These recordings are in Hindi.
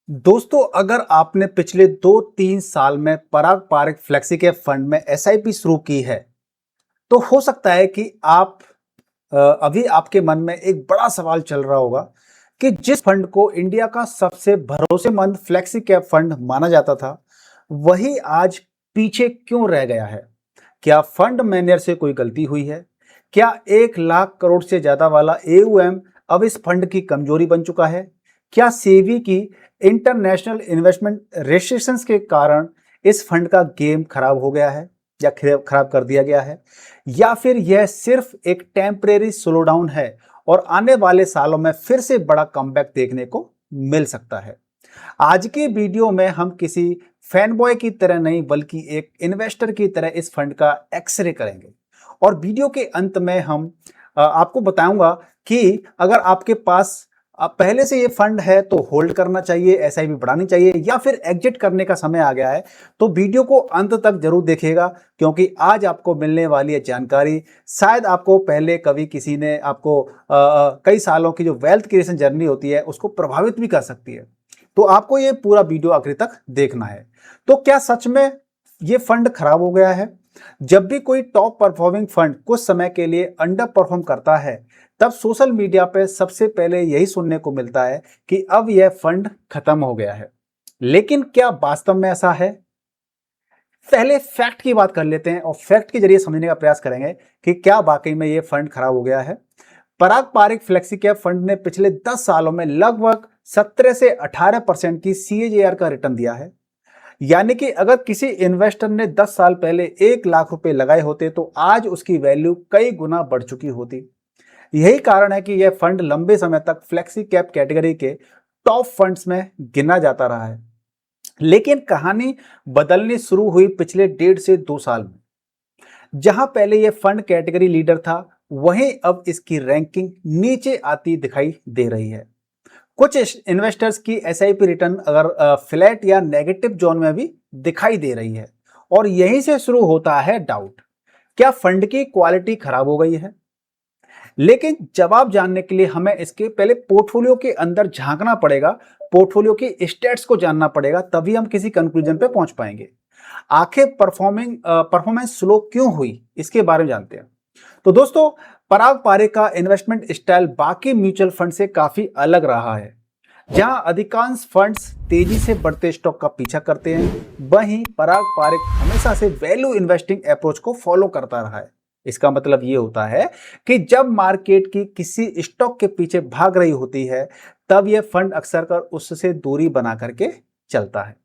दोस्तों, अगर आपने पिछले 2-3 साल में पराग पारिक फ्लेक्सी कैप फंड में एसआईपी शुरू की है, तो हो सकता है कि अभी आपके मन में एक बड़ा सवाल चल रहा होगा कि जिस फंड को इंडिया का सबसे भरोसेमंद फ्लेक्सी कैप फंड माना जाता था, वही आज पीछे क्यों रह गया है? क्या फंड मैनेजर से कोई गलती हुई है? क्या 1 लाख करोड़ से ज्यादा वाला एयूएम अब इस फंड की कमजोरी बन चुका है? क्या सेबी की इंटरनेशनल इन्वेस्टमेंट रेस्ट्रिक्शंस के कारण इस फंड का गेम खराब हो गया है या खराब कर दिया गया है? या फिर यह सिर्फ एक टेम्परेरी स्लो डाउन है और आने वाले सालों में फिर से बड़ा कमबैक देखने को मिल सकता है? आज की वीडियो में हम किसी फैन बॉय की तरह नहीं बल्कि एक इन्वेस्टर की तरह इस फंड का एक्सरे करेंगे और वीडियो के अंत में हम आपको बताऊंगा कि अगर आपके पास पहले से ये फंड है तो होल्ड करना चाहिए, एसआईपी बढ़ानी चाहिए या फिर एग्जिट करने का समय आ गया है। तो वीडियो को अंत तक जरूर देखिएगा क्योंकि आज आपको मिलने वाली है जानकारी शायद आपको पहले कभी किसी ने आपको कई सालों की जो वेल्थ क्रिएशन जर्नी होती है उसको प्रभावित भी कर सकती है। तो आपको ये पूरा वीडियो आखिर तक देखना है। तो क्या सच में ये फंड खराब हो गया है? जब भी कोई टॉप परफॉर्मिंग फंड कुछ समय के लिए अंडर परफॉर्म करता है, तब सोशल मीडिया पे सबसे पहले यही सुनने को मिलता है कि अब यह फंड खत्म हो गया है। लेकिन क्या वास्तव में ऐसा है? पहले फैक्ट की बात कर लेते हैं और फैक्ट के जरिए समझने का प्रयास करेंगे कि क्या वाकई में यह फंड खराब हो गया है। पराग पारिक फ्लेक्सी कैप फंड ने पिछले 10 सालों में लगभग 17 से 18% की सीएजीआर का रिटर्न दिया है। यानी कि अगर किसी इन्वेस्टर ने 10 साल पहले 1 लाख रुपए लगाए होते तो आज उसकी वैल्यू कई गुना बढ़ चुकी होती। यही कारण है कि यह फंड लंबे समय तक फ्लेक्सी कैप कैटेगरी के टॉप फंड्स में गिना जाता रहा है। लेकिन कहानी बदलनी शुरू हुई पिछले 1.5 से 2 साल में। जहां पहले यह फंड कैटेगरी लीडर था, वहीं अब इसकी रैंकिंग नीचे आती दिखाई दे रही है। कुछ इन्वेस्टर्स की एसआईपी रिटर्न अगर फ्लैट या नेगेटिव जोन में भी दिखाई दे रही है और यहीं से शुरू होता है डाउट। क्या फंड की क्वालिटी खराब हो गई है? लेकिन जवाब जानने के लिए हमें इसके पहले पोर्टफोलियो के अंदर झांकना पड़ेगा, पोर्टफोलियो की स्टेट्स को जानना पड़ेगा, तभी हम किसी कंक्लूजन पे पहुंच पाएंगे। आखिर परफॉर्मेंस स्लो क्यों हुई, इसके बारे में जानते हैं। तो दोस्तों, पराग पारिक का इन्वेस्टमेंट स्टाइल बाकी म्यूचुअल फंड से काफी अलग रहा है। जहां अधिकांश फंड्स तेजी से बढ़ते स्टॉक का पीछा करते हैं, वहीं पराग पारिक हमेशा से वैल्यू इन्वेस्टिंग अप्रोच को फॉलो करता रहा है। इसका मतलब ये होता है कि जब मार्केट की किसी स्टॉक के पीछे भाग रही होती है, तब यह फंड अक्सर कर उससे दूरी बना करके चलता है।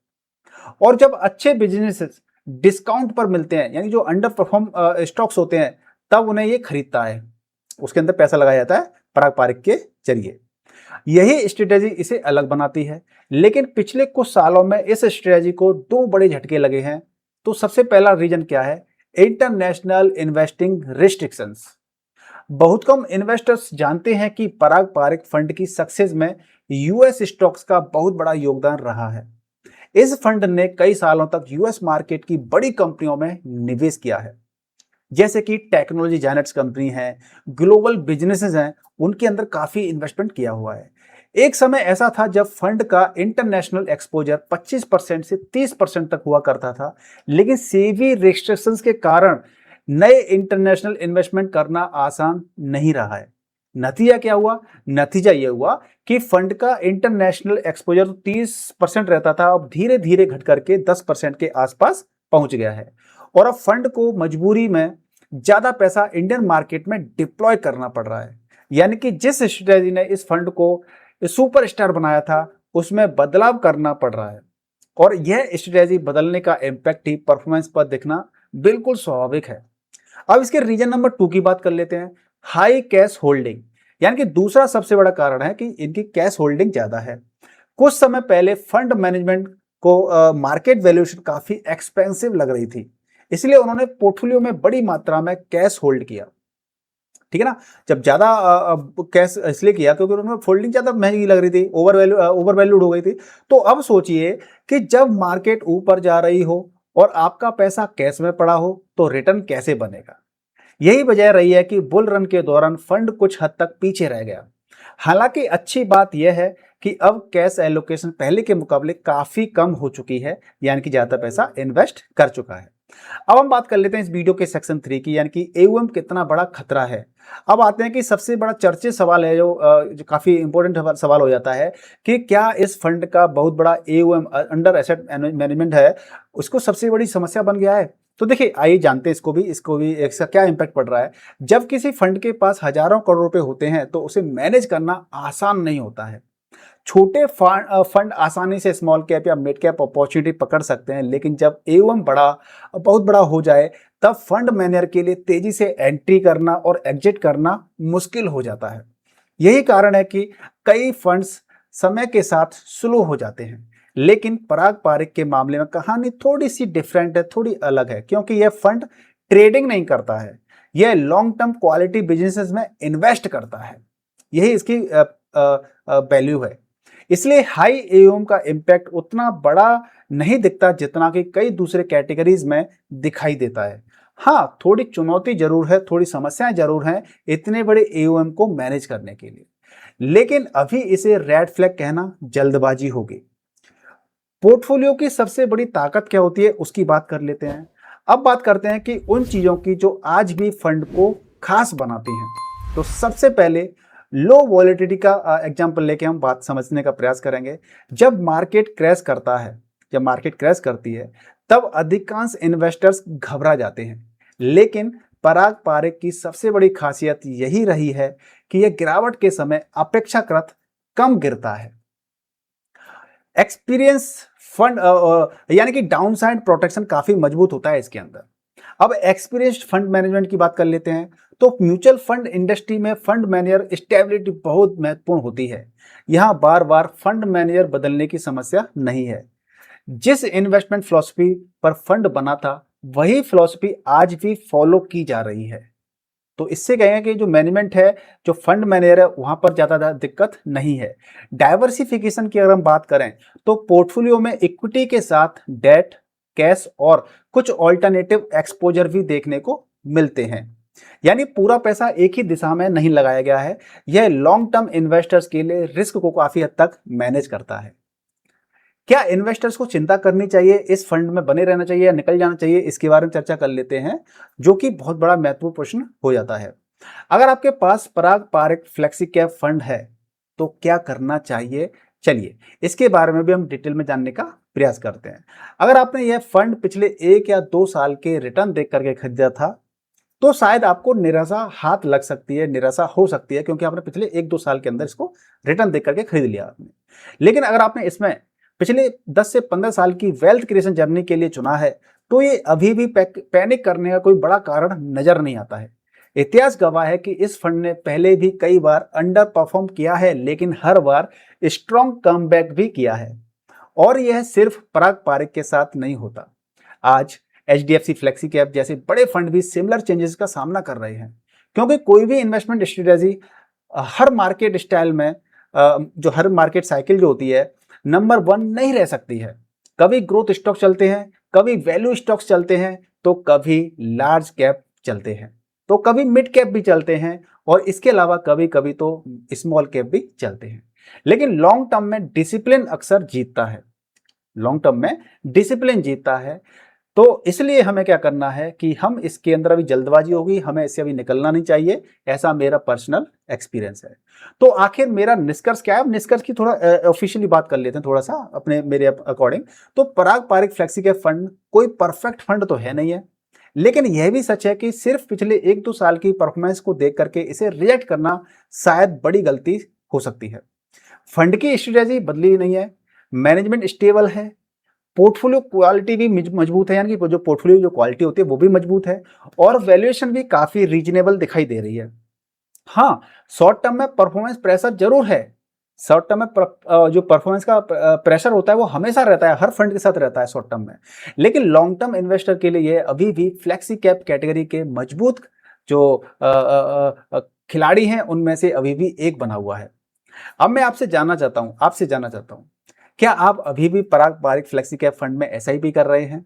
और जब अच्छे बिजनेसेस डिस्काउंट पर मिलते हैं, यानी जो अंडर परफॉर्म स्टॉक्स होते हैं, तब उन्हें ये खरीदता है, उसके अंदर पैसा लगाया जाता है पराग पारिक के जरिए। यही स्ट्रेटेजी इसे अलग बनाती है। लेकिन पिछले कुछ सालों में इस स्ट्रेटेजी को दो बड़े झटके लगे हैं। तो सबसे पहला रीजन क्या है? International investing restrictions. बहुत कम इन्वेस्टर्स जानते हैं कि पराग पारिक फंड की सक्सेस में यूएस स्टॉक्स का बहुत बड़ा योगदान रहा है। इस फंड ने कई सालों तक यूएस मार्केट की बड़ी कंपनियों में निवेश किया है, जैसे कि टेक्नोलॉजी जायंट्स कंपनी है, ग्लोबल बिजनेसेस हैं, उनके अंदर काफी इन्वेस्टमेंट किया हुआ है। एक समय ऐसा था जब फंड का इंटरनेशनल एक्सपोजर 25% से 30% तक हुआ करता था, लेकिन सेबी रेस्ट्रिक्शंस के कारण नए इंटरनेशनल इन्वेस्टमेंट करना आसान नहीं रहा है। नतीजा क्या हुआ? नतीजा यह हुआ कि फंड का इंटरनेशनल एक्सपोजर 30% रहता था, अब धीरे धीरे घट करके 10% के आसपास पहुंच गया है। और अब फंड को मजबूरी में ज्यादा पैसा इंडियन मार्केट में डिप्लॉय करना पड़ रहा है। यानी कि जिस स्ट्रेटजी ने इस फंड को सुपरस्टार बनाया था, उसमें बदलाव करना पड़ रहा है। और यह स्ट्रेटजी बदलने का इम्पैक्ट ही परफॉर्मेंस पर दिखना बिल्कुल स्वाभाविक है। अब इसके रीजन नंबर 2 की बात कर लेते हैं। हाई कैश होल्डिंग, यानी कि दूसरा सबसे बड़ा कारण है कि इनकी कैश होल्डिंग ज्यादा है। कुछ समय पहले फंड मैनेजमेंट को मार्केट वैल्यूएशन काफी एक्सपेंसिव लग रही थी, इसलिए उन्होंने पोर्टफोलियो में बड़ी मात्रा में कैश होल्ड किया। ठीक है ना? जब ज्यादा कैश इसलिए किया क्योंकि उन्होंने फोल्डिंग ज्यादा महंगी लग रही थी, ओवर वैल्यूड हो गई थी। तो अब सोचिए कि जब मार्केट ऊपर जा रही हो और आपका पैसा कैश में पड़ा हो, तो रिटर्न कैसे बनेगा? यही वजह रही है कि बुल रन के दौरान फंड कुछ हद तक पीछे रह गया। हालांकि अच्छी बात यह है कि अब कैश एलोकेशन पहले के मुकाबले काफी कम हो चुकी है, यानी कि ज्यादा पैसा इन्वेस्ट कर चुका है। अब हम बात कर लेते हैं इस वीडियो के सेक्शन 3 की, यानी कि एयूएम कितना बड़ा खतरा है। अब आते हैं कि सबसे बड़ा चर्चित सवाल है, जो काफी इंपॉर्टेंट सवाल हो जाता है कि क्या इस फंड का बहुत बड़ा एयूएम अंडर एसेट मैनेजमेंट है, उसको सबसे बड़ी समस्या बन गया है। तो देखिए, आइए जानते हैं इसको भी इसका क्या इंपैक्ट पड़ रहा है। जब किसी फंड के पास हजारों करोड़ रुपए होते हैं तो उसे मैनेज करना आसान नहीं होता है। छोटे फंड आसानी से स्मॉल कैप या मिड कैप अपॉर्चुनिटी पकड़ सकते हैं, लेकिन जब एवं बहुत बड़ा हो जाए तब फंड मैनेजर के लिए तेजी से एंट्री करना और एग्जिट करना मुश्किल हो जाता है। यही कारण है कि कई फंड्स समय के साथ स्लो हो जाते हैं। लेकिन पराग पारिक के मामले में कहानी थोड़ी सी डिफरेंट है, थोड़ी अलग है, क्योंकि यह फंड ट्रेडिंग नहीं करता है, यह लॉन्ग टर्म क्वालिटी बिजनेसेस में इन्वेस्ट करता है। यही इसकी वैल्यू है। इसलिए हाई एयूएम का इम्पैक्ट उतना बड़ा नहीं दिखता जितना कि कई दूसरे कैटेगरीज में दिखाई देता है। हाँ, थोड़ी चुनौती जरूर है, थोड़ी समस्याएं जरूर हैं इतने बड़े एयूएम को मैनेज करने के लिए, लेकिन अभी इसे रेड फ्लैग कहना जल्दबाजी होगी। पोर्टफोलियो की सबसे बड़ी ताकत क्या होती है उसकी बात कर लेते हैं। अब बात करते हैं कि उन चीजों की जो आज भी फंड को खास बनाती हैं। तो सबसे पहले लो वॉलेटिलिटी का एग्जांपल लेके हम बात समझने का प्रयास करेंगे। जब मार्केट क्रैश करती है तब अधिकांश इन्वेस्टर्स घबरा जाते हैं, लेकिन पराग पारिक की सबसे बड़ी खासियत यही रही है कि यह गिरावट के समय अपेक्षाकृत कम गिरता है। एक्सपीरियंस फंड यानी कि डाउनसाइड प्रोटेक्शन काफी मजबूत होता है इसके अंदर। अब एक्सपीरियंस्ड फंड मैनेजमेंट की बात कर लेते हैं। तो म्यूचुअल फंड इंडस्ट्री में फंड मैनेजर स्टेबिलिटी बहुत महत्वपूर्ण होती है। यहां बार बार फंड मैनेजर बदलने की समस्या नहीं है। जिस इन्वेस्टमेंट फिलॉसफी पर फंड बना था वही फिलॉसफी आज भी फॉलो की जा रही है। तो इससे कहेंगे कि जो मैनेजमेंट है, जो फंड मैनेजर है, वहां पर ज्यादा दिक्कत नहीं है। डाइवर्सिफिकेशन की अगर हम बात करें तो पोर्टफोलियो में इक्विटी के साथ डेट, कैश और कुछ ऑल्टरनेटिव एक्सपोजर भी देखने को मिलते हैं। यानी पूरा पैसा एक ही दिशा में नहीं लगाया गया है। यह लॉन्ग टर्म इन्वेस्टर्स के लिए रिस्क को काफी हद तक मैनेज करता है। क्या इन्वेस्टर्स को चिंता करनी चाहिए, इस फंड में बने रहना चाहिए या निकल जाना चाहिए, इसके बारे में चर्चा कर लेते हैं, जो कि बहुत बड़ा महत्वपूर्ण प्रश्न हो जाता है। अगर आपके पास पराग पारिक फ्लेक्सी कैप फंड है तो क्या करना चाहिए, चलिए इसके बारे में भी हम डिटेल में जानने का प्रयास करते हैं। अगर आपने यह फंड पिछले 1 या 2 साल के रिटर्न देख करके खरीदा था तो शायद आपको निराशा हाथ लग सकती है, निराशा हो सकती है, क्योंकि आपने पिछले 1-2 साल के अंदर इसको रिटर्न देख करके खरीद लिया आपने। लेकिन अगर आपने इसमें पिछले 10 से 15 साल की वेल्थ क्रिएशन जर्नी के लिए चुना है तो ये अभी भी पैनिक करने का कोई बड़ा कारण नजर नहीं आता है। इतिहास गवाह है कि इस फंड ने पहले भी कई बार अंडर परफॉर्म किया है, लेकिन हर बार स्ट्रॉन्ग कमबैक भी किया है। और यह सिर्फ पराग पारिक के साथ नहीं होता। आज एचडीएफसी फ्लेक्सी कैप जैसे बड़े फंड भी सिमिलर चेंजेस का सामना कर रहे हैं, क्योंकि कोई भी इन्वेस्टमेंट स्ट्रेटेजी हर मार्केट स्टाइल में जो हर मार्केट साइकिल जो होती है नंबर 1 नहीं रह सकती है। कभी ग्रोथ स्टॉक चलते हैं, कभी वैल्यू स्टॉक्स चलते हैं, तो कभी लार्ज कैप चलते हैं, तो कभी मिड कैप भी चलते हैं, और इसके अलावा कभी कभी तो स्मॉल कैप भी चलते हैं। लेकिन लॉन्ग टर्म में डिसिप्लिन अक्सर जीतता है। लॉन्ग टर्म में डिसिप्लिन जीतता है। तो इसलिए हमें क्या करना है कि हम इसके अंदर अभी जल्दबाजी होगी, हमें इससे अभी निकलना नहीं चाहिए, ऐसा मेरा पर्सनल एक्सपीरियंस है। तो आखिर मेरा निष्कर्ष क्या है, निष्कर्ष की थोड़ा ऑफिशियली बात कर लेते हैं थोड़ा सा मेरे अकॉर्डिंग। तो पराग पारिक फ्लेक्सी कैप फंड कोई परफेक्ट फंड तो है नहीं है, लेकिन यह भी सच है कि सिर्फ पिछले 1-2 साल की परफॉर्मेंस को देख करके इसे रिजेक्ट करना शायद बड़ी गलती हो सकती है। फंड की स्ट्रेटेजी बदली नहीं है, मैनेजमेंट स्टेबल है, पोर्टफोलियो क्वालिटी भी मजबूत है, यानी कि जो पोर्टफोलियो जो क्वालिटी होती है वो भी मजबूत है, और वैल्यूएशन भी काफी रीजनेबल दिखाई दे रही है। हाँ, शॉर्ट टर्म में परफॉर्मेंस प्रेशर जरूर है। शॉर्ट टर्म में जो परफॉर्मेंस का प्रेशर होता है वो हमेशा रहता है, हर फंड के साथ रहता है शॉर्ट टर्म में। लेकिन लॉन्ग टर्म इन्वेस्टर के लिए अभी भी फ्लेक्सी कैप कैटेगरी के मजबूत जो खिलाड़ी हैं उनमें से अभी भी एक बना हुआ है। अब मैं आपसे जानना चाहता हूं, क्या आप अभी भी पराग पारिक फ्लेक्सी कैप फंड में एसआईपी कर रहे हैं,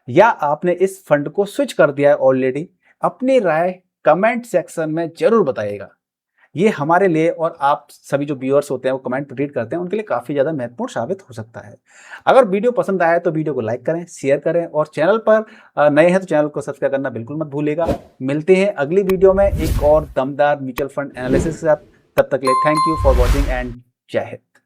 या आपने इस फंड को स्विच कर दिया है ऑलरेडी? अपनी राय कमेंट सेक्शन में जरूर बताइएगा। ये हमारे लिए और आप सभी जो व्यूअर्स होते हैं वो कमेंट रीड करते हैं उनके लिए काफ़ी ज़्यादा महत्वपूर्ण साबित हो सकता है। अगर वीडियो पसंद आया तो वीडियो को लाइक करें, शेयर करें और चैनल पर नए हैं तो चैनल को सब्सक्राइब करना बिल्कुल मत भूलिएगा। मिलते हैं अगली वीडियो में एक और दमदार म्यूचुअल फंड एनालिसिस के साथ। तब तक के लिए thank you for watching and जय हिंद।